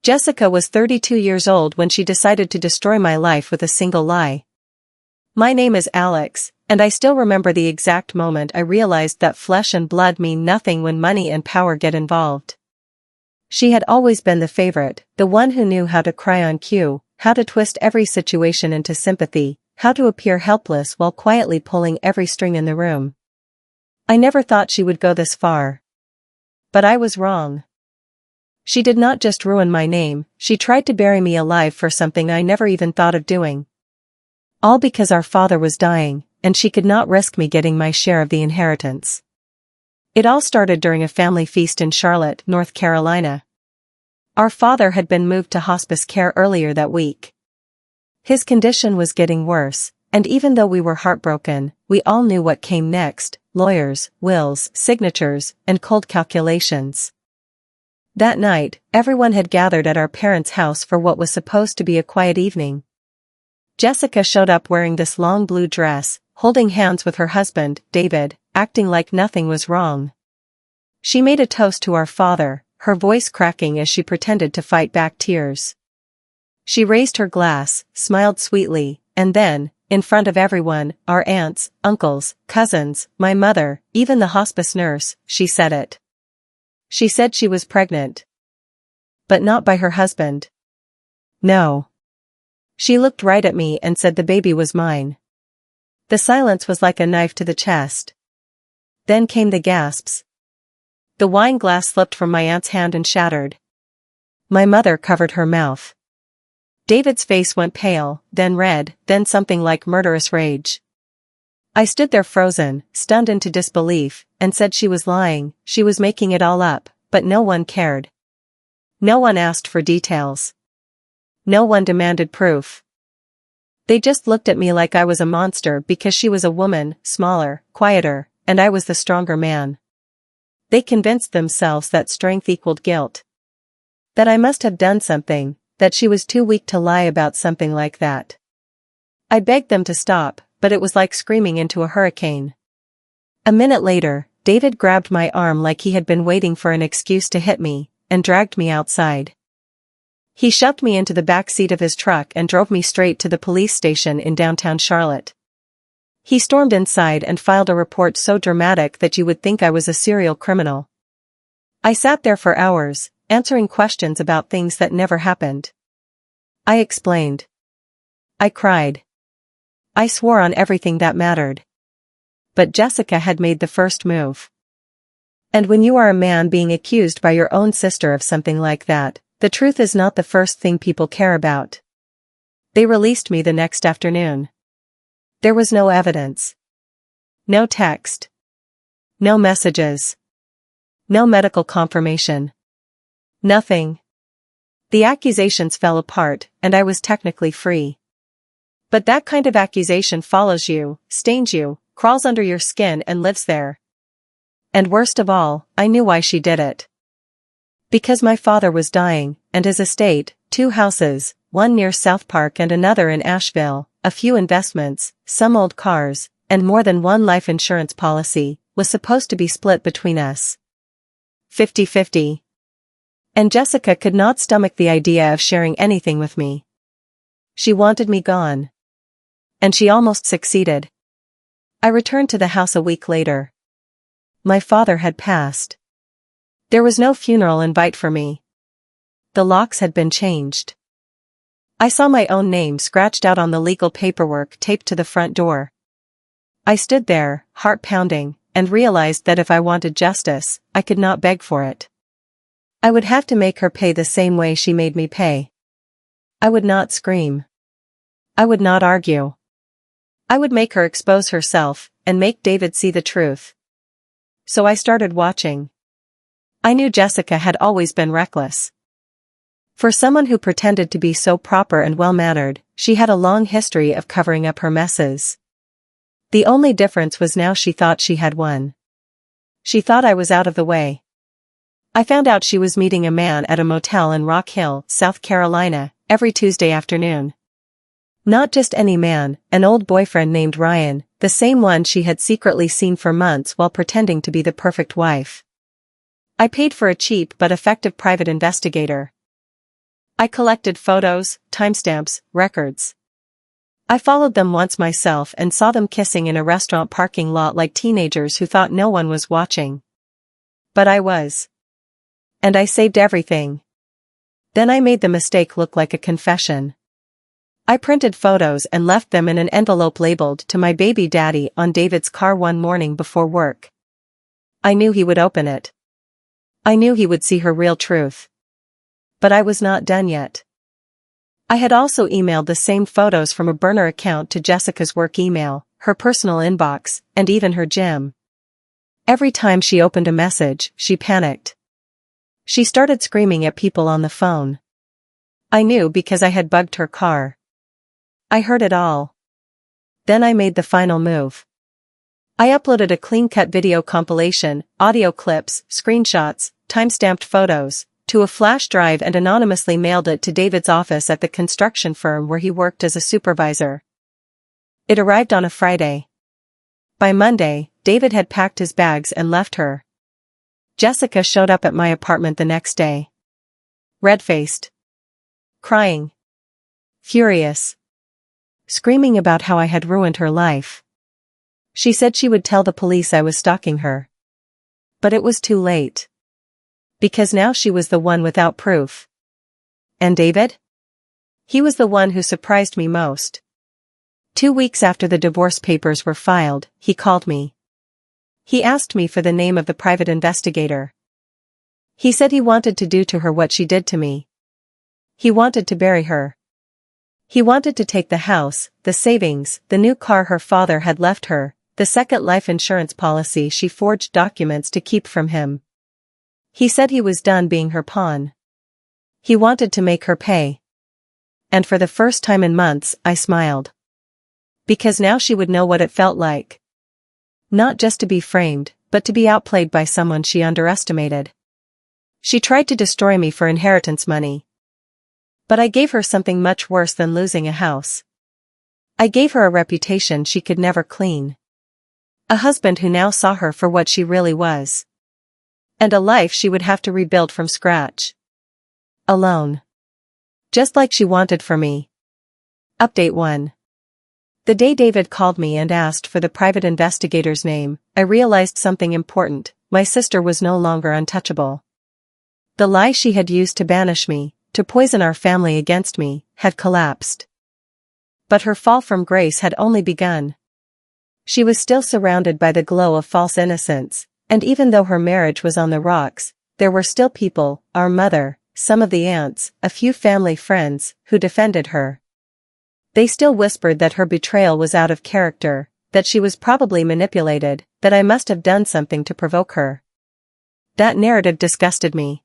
Jessica was 32 years old when she decided to destroy my life with a single lie. My name is Alex, and I still remember the exact moment I realized that flesh and blood mean nothing when money and power get involved. She had always been the favorite, the one who knew how to cry on cue, how to twist every situation into sympathy, how to appear helpless while quietly pulling every string in the room. I never thought she would go this far. But I was wrong. She did not just ruin my name, she tried to bury me alive for something I never even thought of doing. All because our father was dying, and she could not risk me getting my share of the inheritance. It all started during a family feast in Charlotte, North Carolina. Our father had been moved to hospice care earlier that week. His condition was getting worse, and even though we were heartbroken, we all knew what came next: lawyers, wills, signatures, and cold calculations. That night, everyone had gathered at our parents' house for what was supposed to be a quiet evening. Jessica showed up wearing this long blue dress, holding hands with her husband, David, acting like nothing was wrong. She made a toast to our father, her voice cracking as she pretended to fight back tears. She raised her glass, smiled sweetly, and then, in front of everyone, our aunts, uncles, cousins, my mother, even the hospice nurse, she said it. She said she was pregnant. But not by her husband. No. She looked right at me and said the baby was mine. The silence was like a knife to the chest. Then came the gasps. The wine glass slipped from my aunt's hand and shattered. My mother covered her mouth. David's face went pale, then red, then something like murderous rage. I stood there frozen, stunned into disbelief, and said she was lying, she was making it all up, but no one cared. No one asked for details. No one demanded proof. They just looked at me like I was a monster because she was a woman, smaller, quieter, and I was the stronger man. They convinced themselves that strength equaled guilt. That I must have done something, that she was too weak to lie about something like that. I begged them to stop, but it was like screaming into a hurricane. A minute later, David grabbed my arm like he had been waiting for an excuse to hit me, and dragged me outside. He shoved me into the back seat of his truck and drove me straight to the police station in downtown Charlotte. He stormed inside and filed a report so dramatic that you would think I was a serial criminal. I sat there for hours, answering questions about things that never happened. I explained. I cried. I swore on everything that mattered. But Jessica had made the first move. And when you are a man being accused by your own sister of something like that, the truth is not the first thing people care about. They released me the next afternoon. There was no evidence. No text. No messages. No medical confirmation. Nothing. The accusations fell apart, and I was technically free. But that kind of accusation follows you, stains you, crawls under your skin and lives there. And worst of all, I knew why she did it. Because my father was dying, and his estate, 2 houses, one near South Park and another in Asheville, a few investments, some old cars, and more than one life insurance policy, was supposed to be split between us. 50-50. And Jessica could not stomach the idea of sharing anything with me. She wanted me gone. And she almost succeeded. I returned to the house a week later. My father had passed. There was no funeral invite for me. The locks had been changed. I saw my own name scratched out on the legal paperwork taped to the front door. I stood there, heart pounding, and realized that if I wanted justice, I could not beg for it. I would have to make her pay the same way she made me pay. I would not scream. I would not argue. I would make her expose herself, and make David see the truth. So I started watching. I knew Jessica had always been reckless. For someone who pretended to be so proper and well-mannered, she had a long history of covering up her messes. The only difference was now she thought she had won. She thought I was out of the way. I found out she was meeting a man at a motel in Rock Hill, South Carolina, every Tuesday afternoon. Not just any man, an old boyfriend named Ryan, the same one she had secretly seen for months while pretending to be the perfect wife. I paid for a cheap but effective private investigator. I collected photos, timestamps, records. I followed them once myself and saw them kissing in a restaurant parking lot like teenagers who thought no one was watching. But I was. And I saved everything. Then I made the mistake look like a confession. I printed photos and left them in an envelope labeled "To my baby daddy" on David's car one morning before work. I knew he would open it. I knew he would see her real truth. But I was not done yet. I had also emailed the same photos from a burner account to Jessica's work email, her personal inbox, and even her gym. Every time she opened a message, she panicked. She started screaming at people on the phone. I knew because I had bugged her car. I heard it all. Then I made the final move. I uploaded a clean-cut video compilation, audio clips, screenshots, time-stamped photos, to a flash drive and anonymously mailed it to David's office at the construction firm where he worked as a supervisor. It arrived on a Friday. By Monday, David had packed his bags and left her. Jessica showed up at my apartment the next day. Red-faced. Crying. Furious. Screaming about how I had ruined her life. She said she would tell the police I was stalking her. But it was too late. Because now she was the one without proof. And David? He was the one who surprised me most. 2 weeks after the divorce papers were filed, he called me. He asked me for the name of the private investigator. He said he wanted to do to her what she did to me. He wanted to bury her. He wanted to take the house, the savings, the new car her father had left her, the second life insurance policy she forged documents to keep from him. He said he was done being her pawn. He wanted to make her pay. And for the first time in months, I smiled. Because now she would know what it felt like. Not just to be framed, but to be outplayed by someone she underestimated. She tried to destroy me for inheritance money. But I gave her something much worse than losing a house. I gave her a reputation she could never clean. A husband who now saw her for what she really was. And a life she would have to rebuild from scratch. Alone. Just like she wanted for me. Update 1. The day David called me and asked for the private investigator's name, I realized something important. My sister was no longer untouchable. The lie she had used to banish me, to poison our family against me, had collapsed. But her fall from grace had only begun. She was still surrounded by the glow of false innocence. And even though her marriage was on the rocks, there were still people, our mother, some of the aunts, a few family friends, who defended her. They still whispered that her betrayal was out of character, that she was probably manipulated, that I must have done something to provoke her. That narrative disgusted me.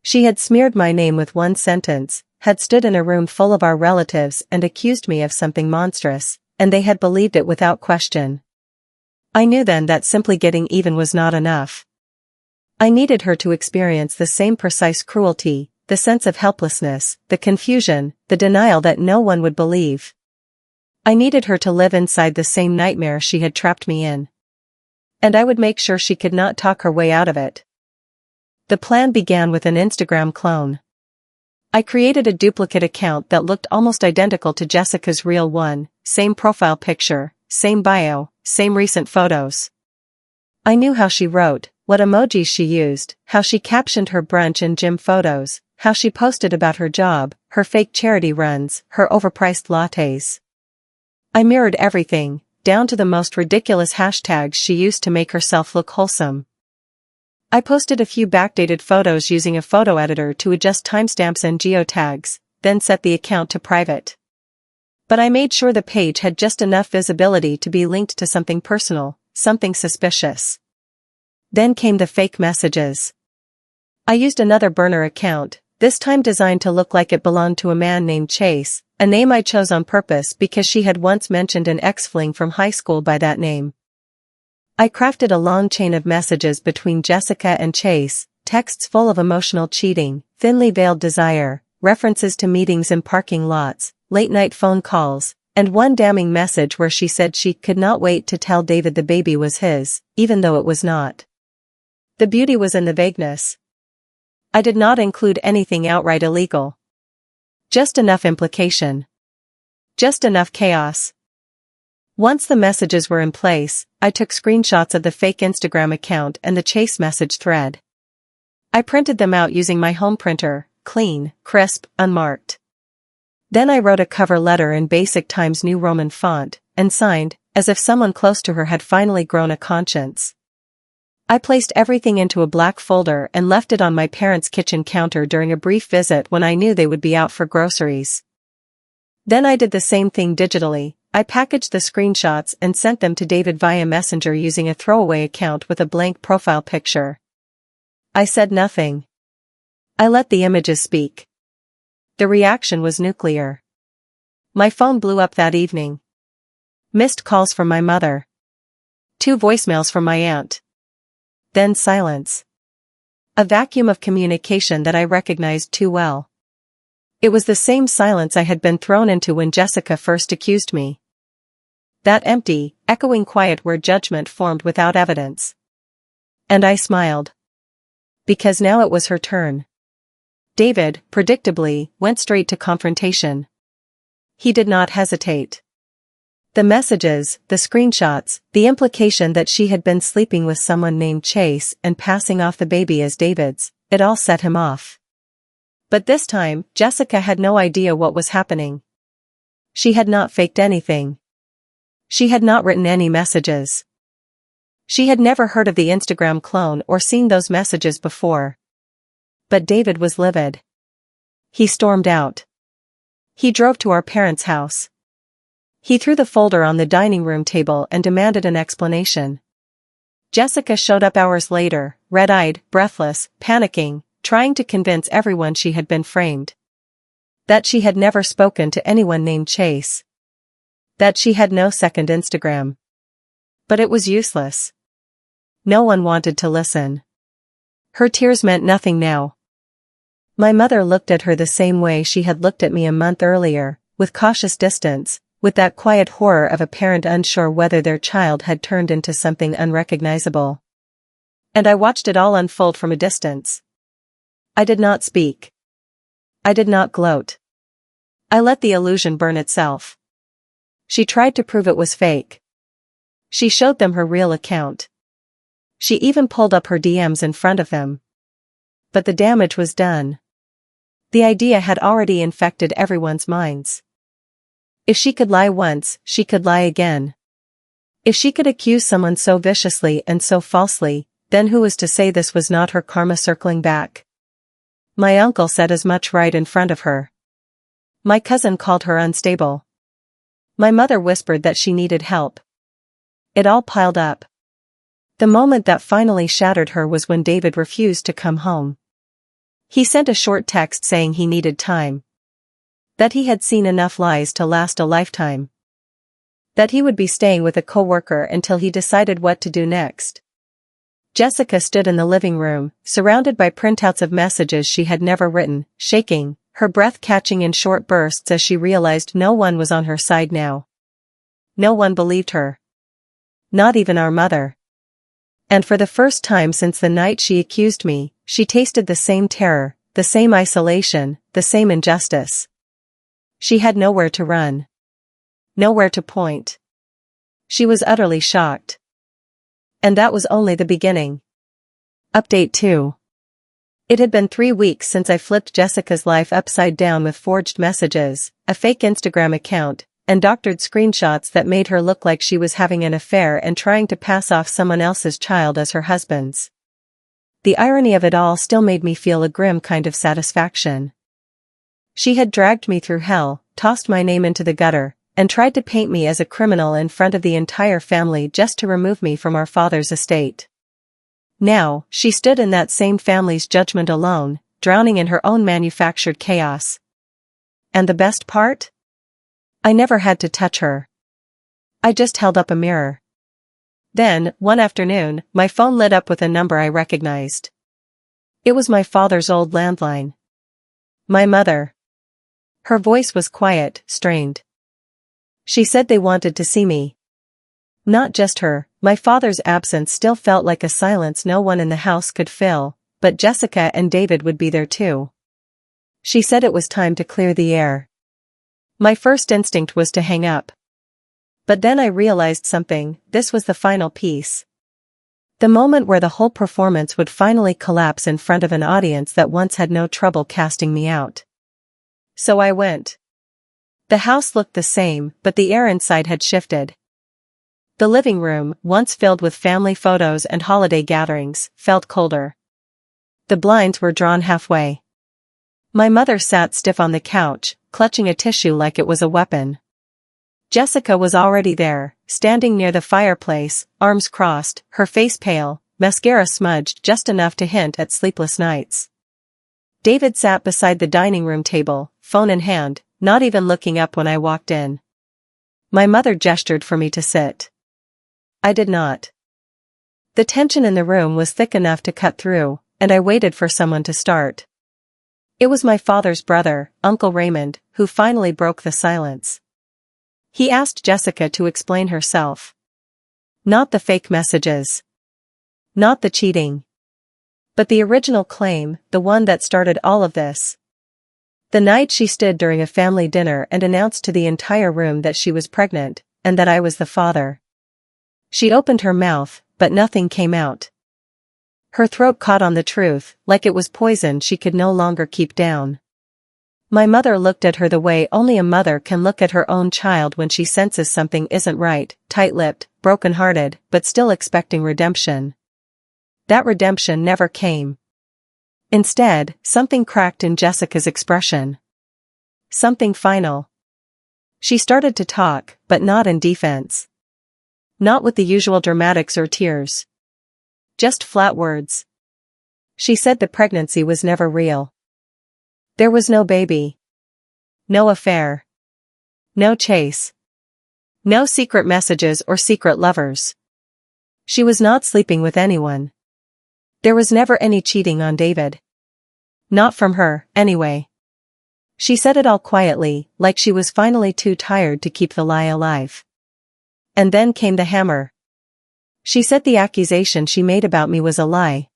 She had smeared my name with one sentence, had stood in a room full of our relatives and accused me of something monstrous, and they had believed it without question. I knew then that simply getting even was not enough. I needed her to experience the same precise cruelty, the sense of helplessness, the confusion, the denial that no one would believe. I needed her to live inside the same nightmare she had trapped me in. And I would make sure she could not talk her way out of it. The plan began with an Instagram clone. I created a duplicate account that looked almost identical to Jessica's real one, same profile picture, same bio, same recent photos. I knew how she wrote, what emojis she used, how she captioned her brunch and gym photos, how she posted about her job, her fake charity runs, her overpriced lattes. I mirrored everything, down to the most ridiculous hashtags she used to make herself look wholesome. I posted a few backdated photos using a photo editor to adjust timestamps and geotags, then set the account to private. But I made sure the page had just enough visibility to be linked to something personal, something suspicious. Then came the fake messages. I used another burner account, this time designed to look like it belonged to a man named Chase, a name I chose on purpose because she had once mentioned an ex-fling from high school by that name. I crafted a long chain of messages between Jessica and Chase, texts full of emotional cheating, thinly veiled desire, references to meetings in parking lots, late-night phone calls, and one damning message where she said she could not wait to tell David the baby was his, even though it was not. The beauty was in the vagueness. I did not include anything outright illegal. Just enough implication. Just enough chaos. Once the messages were in place, I took screenshots of the fake Instagram account and the Chase message thread. I printed them out using my home printer, clean, crisp, unmarked. Then I wrote a cover letter in basic Times New Roman font, and signed, as if someone close to her had finally grown a conscience. I placed everything into a black folder and left it on my parents' kitchen counter during a brief visit when I knew they would be out for groceries. Then I did the same thing digitally. I packaged the screenshots and sent them to David via Messenger using a throwaway account with a blank profile picture. I said nothing. I let the images speak. The reaction was nuclear. My phone blew up that evening. Missed calls from my mother. 2 voicemails from my aunt. Then silence. A vacuum of communication that I recognized too well. It was the same silence I had been thrown into when Jessica first accused me. That empty, echoing quiet where judgment formed without evidence. And I smiled. Because now it was her turn. David, predictably, went straight to confrontation. He did not hesitate. The messages, the screenshots, the implication that she had been sleeping with someone named Chase and passing off the baby as David's, it all set him off. But this time, Jessica had no idea what was happening. She had not faked anything. She had not written any messages. She had never heard of the Instagram clone or seen those messages before. But David was livid. He stormed out. He drove to our parents' house. He threw the folder on the dining room table and demanded an explanation. Jessica showed up hours later, red-eyed, breathless, panicking, trying to convince everyone she had been framed. That she had never spoken to anyone named Chase. That she had no second Instagram. But it was useless. No one wanted to listen. Her tears meant nothing now. My mother looked at her the same way she had looked at me a month earlier, with cautious distance, with that quiet horror of a parent unsure whether their child had turned into something unrecognizable. And I watched it all unfold from a distance. I did not speak. I did not gloat. I let the illusion burn itself. She tried to prove it was fake. She showed them her real account. She even pulled up her DMs in front of them. But the damage was done. The idea had already infected everyone's minds. If she could lie once, she could lie again. If she could accuse someone so viciously and so falsely, then who was to say this was not her karma circling back? My uncle said as much right in front of her. My cousin called her unstable. My mother whispered that she needed help. It all piled up. The moment that finally shattered her was when David refused to come home. He sent a short text saying he needed time. That he had seen enough lies to last a lifetime. That he would be staying with a coworker until he decided what to do next. Jessica stood in the living room, surrounded by printouts of messages she had never written, shaking, her breath catching in short bursts as she realized no one was on her side now. No one believed her. Not even our mother. And for the first time since the night she accused me, she tasted the same terror, the same isolation, the same injustice. She had nowhere to run. Nowhere to point. She was utterly shocked. And that was only the beginning. Update 2. It had been 3 weeks since I flipped Jessica's life upside down with forged messages, a fake Instagram account, and doctored screenshots that made her look like she was having an affair and trying to pass off someone else's child as her husband's. The irony of it all still made me feel a grim kind of satisfaction. She had dragged me through hell, tossed my name into the gutter, and tried to paint me as a criminal in front of the entire family just to remove me from our father's estate. Now, she stood in that same family's judgment alone, drowning in her own manufactured chaos. And the best part? I never had to touch her. I just held up a mirror. Then, one afternoon, my phone lit up with a number I recognized. It was my father's old landline. My mother. Her voice was quiet, strained. She said they wanted to see me. Not just her, my father's absence still felt like a silence no one in the house could fill, but Jessica and David would be there too. She said it was time to clear the air. My first instinct was to hang up. But then I realized something. This was the final piece. The moment where the whole performance would finally collapse in front of an audience that once had no trouble casting me out. So I went. The house looked the same, but the air inside had shifted. The living room, once filled with family photos and holiday gatherings, felt colder. The blinds were drawn halfway. My mother sat stiff on the couch, clutching a tissue like it was a weapon. Jessica was already there, standing near the fireplace, arms crossed, her face pale, mascara smudged just enough to hint at sleepless nights. David sat beside the dining room table, phone in hand, not even looking up when I walked in. My mother gestured for me to sit. I did not. The tension in the room was thick enough to cut through, and I waited for someone to start. It was my father's brother, Uncle Raymond, who finally broke the silence. He asked Jessica to explain herself. Not the fake messages. Not the cheating. But the original claim, the one that started all of this. The night she stood during a family dinner and announced to the entire room that she was pregnant, and that I was the father. She opened her mouth, but nothing came out. Her throat caught on the truth, like it was poison she could no longer keep down. My mother looked at her the way only a mother can look at her own child when she senses something isn't right, tight-lipped, broken-hearted, but still expecting redemption. That redemption never came. Instead, something cracked in Jessica's expression. Something final. She started to talk, but not in defense. Not with the usual dramatics or tears. Just flat words. She said the pregnancy was never real. There was no baby. No affair. No chase. No secret messages or secret lovers. She was not sleeping with anyone. There was never any cheating on David. Not from her, anyway. She said it all quietly, like she was finally too tired to keep the lie alive. And then came the hammer. She said the accusation she made about me was a lie.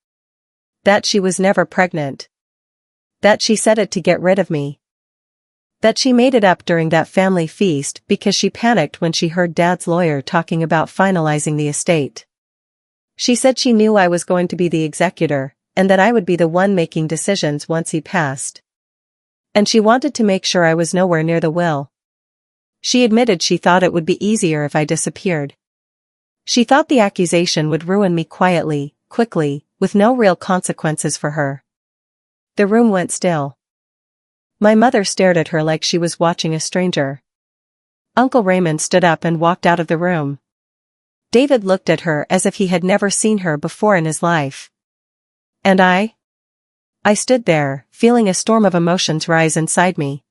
That she was never pregnant. That she said it to get rid of me. That she made it up during that family feast because she panicked when she heard Dad's lawyer talking about finalizing the estate. She said she knew I was going to be the executor, and that I would be the one making decisions once he passed. And she wanted to make sure I was nowhere near the will. She admitted she thought it would be easier if I disappeared. She thought the accusation would ruin me quietly, quickly, with no real consequences for her. The room went still. My mother stared at her like she was watching a stranger. Uncle Raymond stood up and walked out of the room. David looked at her as if he had never seen her before in his life. And I stood there, feeling a storm of emotions rise inside me.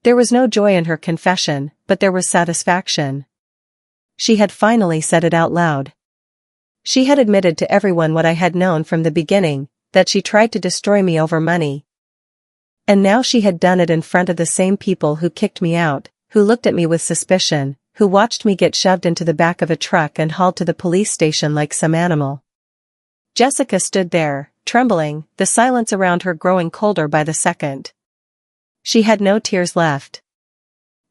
There was no joy in her confession, but there was satisfaction. She had finally said it out loud. She had admitted to everyone what I had known from the beginning, that she tried to destroy me over money. And now she had done it in front of the same people who kicked me out, who looked at me with suspicion, who watched me get shoved into the back of a truck and hauled to the police station like some animal. Jessica stood there, trembling, the silence around her growing colder by the second. She had no tears left.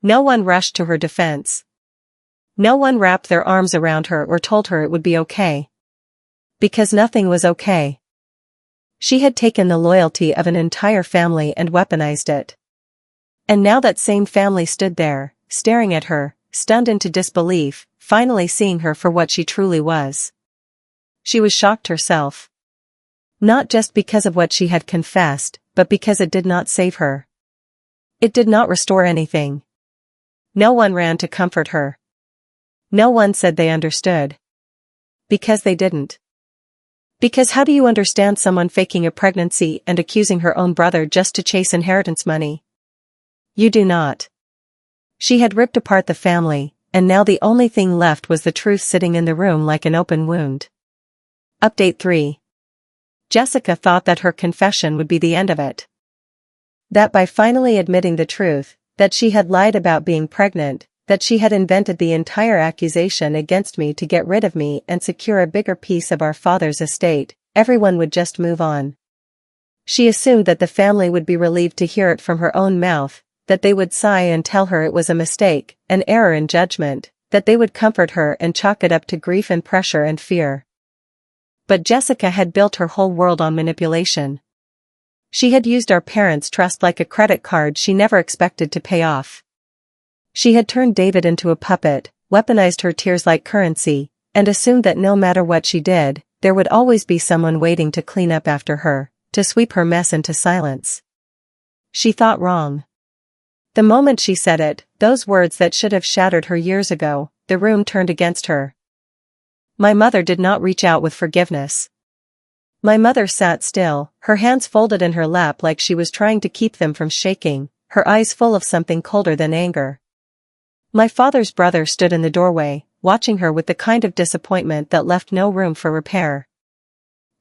No one rushed to her defense. No one wrapped their arms around her or told her it would be okay. Because nothing was okay. She had taken the loyalty of an entire family and weaponized it. And now that same family stood there, staring at her, stunned into disbelief, finally seeing her for what she truly was. She was shocked herself. Not just because of what she had confessed, but because it did not save her. It did not restore anything. No one ran to comfort her. No one said they understood. Because they didn't. Because how do you understand someone faking a pregnancy and accusing her own brother just to chase inheritance money? You do not. She had ripped apart the family, and now the only thing left was the truth sitting in the room like an open wound. Update 3. Jessica thought that her confession would be the end of it. That by finally admitting the truth, that she had lied about being pregnant, that she had invented the entire accusation against me to get rid of me and secure a bigger piece of our father's estate, everyone would just move on. She assumed that the family would be relieved to hear it from her own mouth, that they would sigh and tell her it was a mistake, an error in judgment, that they would comfort her and chalk it up to grief and pressure and fear. But Jessica had built her whole world on manipulation. She had used our parents' trust like a credit card she never expected to pay off. She had turned David into a puppet, weaponized her tears like currency, and assumed that no matter what she did, there would always be someone waiting to clean up after her, to sweep her mess into silence. She thought wrong. The moment she said it, those words that should have shattered her years ago, the room turned against her. My mother did not reach out with forgiveness. My mother sat still, her hands folded in her lap like she was trying to keep them from shaking, her eyes full of something colder than anger. My father's brother stood in the doorway, watching her with the kind of disappointment that left no room for repair.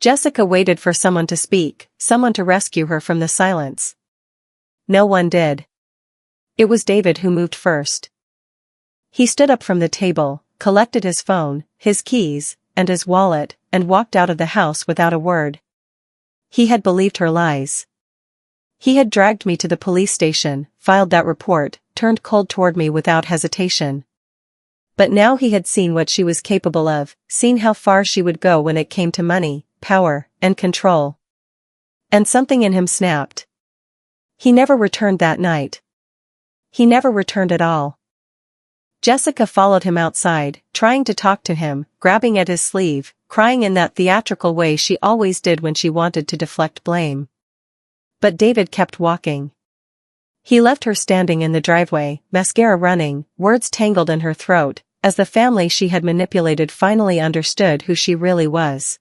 Jessica waited for someone to speak, someone to rescue her from the silence. No one did. It was David who moved first. He stood up from the table, collected his phone, his keys, and his wallet, and walked out of the house without a word. He had believed her lies. He had dragged me to the police station, filed that report, turned cold toward me without hesitation. But now he had seen what she was capable of, seen how far she would go when it came to money, power, and control. And something in him snapped. He never returned that night. He never returned at all. Jessica followed him outside, trying to talk to him, grabbing at his sleeve, crying in that theatrical way she always did when she wanted to deflect blame. But David kept walking. He left her standing in the driveway, mascara running, words tangled in her throat, as the family she had manipulated finally understood who she really was.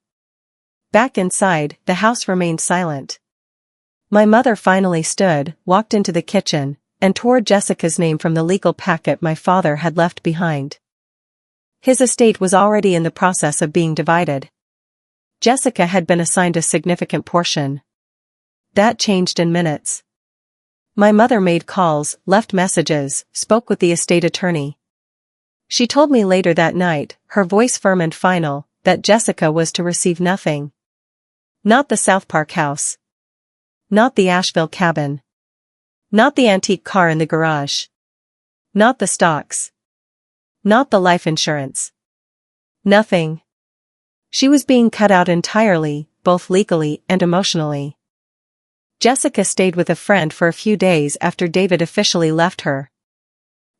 Back inside, the house remained silent. My mother finally stood, walked into the kitchen, and tore Jessica's name from the legal packet my father had left behind. His estate was already in the process of being divided. Jessica had been assigned a significant portion. That changed in minutes. My mother made calls, left messages, spoke with the estate attorney. She told me later that night, her voice firm and final, that Jessica was to receive nothing. Not the South Park house. Not the Asheville cabin. Not the antique car in the garage. Not the stocks. Not the life insurance. Nothing. She was being cut out entirely, both legally and emotionally. Jessica stayed with a friend for a few days after David officially left her.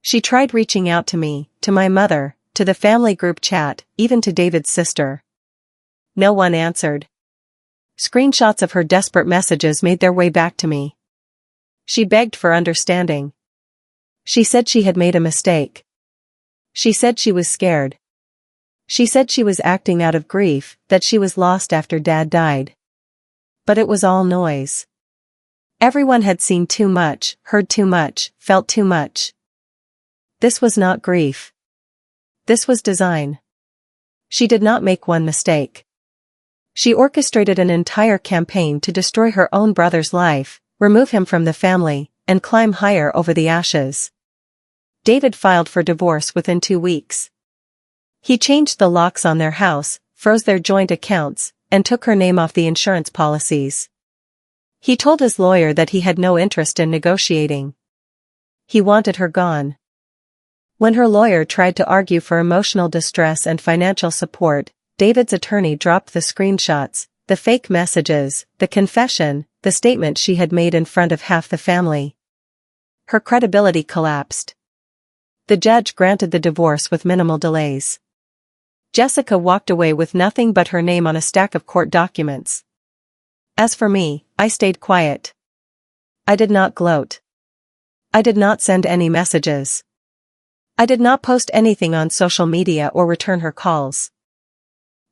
She tried reaching out to me, to my mother, to the family group chat, even to David's sister. No one answered. Screenshots of her desperate messages made their way back to me. She begged for understanding. She said she had made a mistake. She said she was scared. She said she was acting out of grief, that she was lost after Dad died. But it was all noise. Everyone had seen too much, heard too much, felt too much. This was not grief. This was design. She did not make one mistake. She orchestrated an entire campaign to destroy her own brother's life, remove him from the family, and climb higher over the ashes. David filed for divorce within 2 weeks. He changed the locks on their house, froze their joint accounts, and took her name off the insurance policies. He told his lawyer that he had no interest in negotiating. He wanted her gone. When her lawyer tried to argue for emotional distress and financial support, David's attorney dropped the screenshots, the fake messages, the confession, the statement she had made in front of half the family. Her credibility collapsed. The judge granted the divorce with minimal delays. Jessica walked away with nothing but her name on a stack of court documents. As for me, I stayed quiet. I did not gloat. I did not send any messages. I did not post anything on social media or return her calls.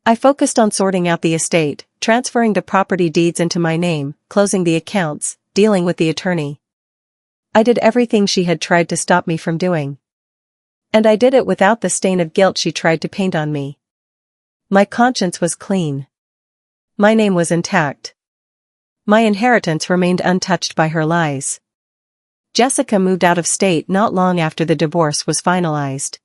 I focused on sorting out the estate, transferring the property deeds into my name, closing the accounts, dealing with the attorney. I did everything she had tried to stop me from doing. And I did it without the stain of guilt she tried to paint on me. My conscience was clean. My name was intact. My inheritance remained untouched by her lies. Jessica moved out of state not long after the divorce was finalized.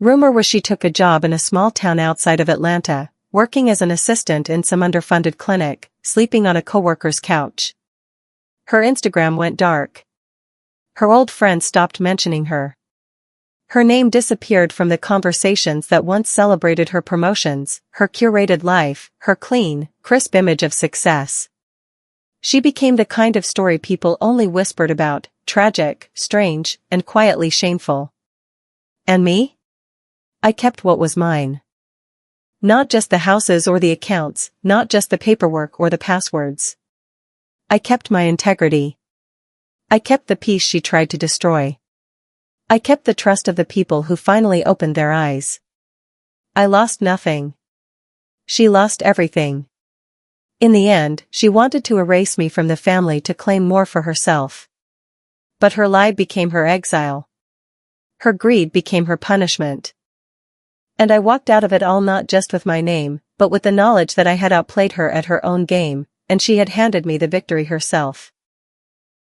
Rumor was she took a job in a small town outside of Atlanta, working as an assistant in some underfunded clinic, sleeping on a coworker's couch. Her Instagram went dark. Her old friends stopped mentioning her. Her name disappeared from the conversations that once celebrated her promotions, her curated life, her clean, crisp image of success. She became the kind of story people only whispered about, tragic, strange, and quietly shameful. And me? I kept what was mine. Not just the houses or the accounts, not just the paperwork or the passwords. I kept my integrity. I kept the peace she tried to destroy. I kept the trust of the people who finally opened their eyes. I lost nothing. She lost everything. In the end, she wanted to erase me from the family to claim more for herself. But her lie became her exile. Her greed became her punishment. And I walked out of it all not just with my name, but with the knowledge that I had outplayed her at her own game, and she had handed me the victory herself.